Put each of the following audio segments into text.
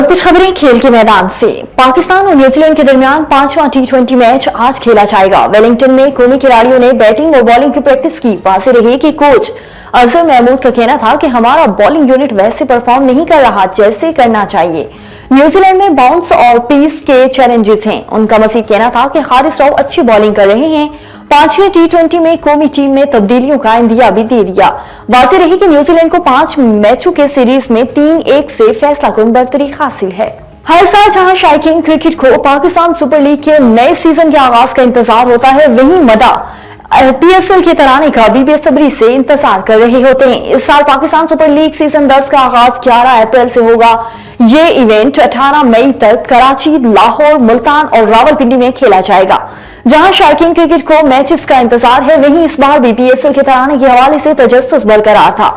कुछ खबरें खेल के मैदान से। पाकिस्तान और न्यूजीलैंड के दरमियान 5वां T20 मैच आज खेला जाएगा। वेलिंगटन में कौमी खिलाड़ियों ने बैटिंग और बॉलिंग की प्रैक्टिस की। वाज़ेह रही कि कोच अजहर महमूद का कहना था कि हमारा बॉलिंग यूनिट वैसे परफॉर्म नहीं कर रहा जैसे करना चाहिए। न्यूजीलैंड में बाउंस और पेस के चैलेंजेस हैं। उनका मजीद कहना था कि हारिस राव अच्छी बॉलिंग कर रहे हैं। 5वें T20 में कौमी टीम में तब्दीलियों का इंदिया भी दे दिया। वाज़ेह रही कि न्यूजीलैंड को 5 मैचों के सीरीज में 3-1 से फैसला कुन बरतरी हासिल है। हर साल जहां शायकीन क्रिकेट को पाकिस्तान सुपर लीग के नए सीजन के आगाज का इंतजार होता है, वहीं मदा PSL के तराने का भी बेसब्री से इंतजार कर रहे होते हैं। इस साल पाकिस्तान सुपर लीग सीजन 10 का आगाज 11 अप्रैल से होगा। ये इवेंट 18 मई तक कराची, लाहौर, मुल्तान और रावलपिंडी में खेला जाएगा। जहां शायकीन क्रिकेट को मैचेस का इंतजार है, वहीं इस बार भी PSL के तराने के हवाले से तजस्सुस बरकरार था।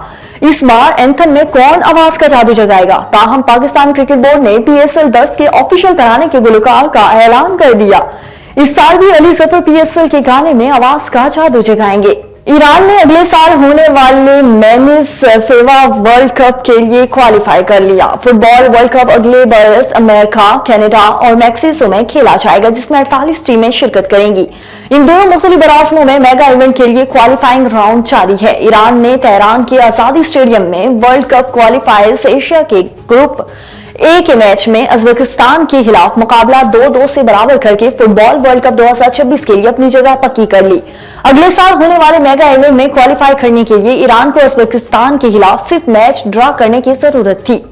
इस बार एंथम में कौन आवाज का जादू जगाएगा? ताहम पाकिस्तान क्रिकेट बोर्ड ने PSL 10 के ऑफिशियल तराने के गुलकार का ऐलान कर दिया। इस साल भी अली जफर PSL के गाने में आवाज का जादू जगाएंगे। ईरान ने अगले साल होने वाले मेंस फेवा वर्ल्ड कप के लिए क्वालिफाई कर लिया। फुटबॉल वर्ल्ड कप अगले बरस अमेरिका, कनाडा और मैक्सिको में खेला जाएगा, जिसमें 48 टीमें शिरकत करेंगी। इन दोनों मुख्तलिफ बराज़मों में मेगा इवेंट के लिए क्वालिफाइंग राउंड जारी है। ईरान ने तेहरान के आजादी स्टेडियम में वर्ल्ड कप क्वालिफायर्स एशिया के ग्रुप ए के मैच में उज़्बेकिस्तान के खिलाफ मुकाबला 2-2 से बराबर करके फुटबॉल वर्ल्ड कप 2026 के लिए अपनी जगह पक्की कर ली। अगले साल होने वाले मेगा इवेंट में क्वालिफाई करने के लिए ईरान को उज़्बेकिस्तान के खिलाफ सिर्फ मैच ड्रॉ करने की जरूरत थी।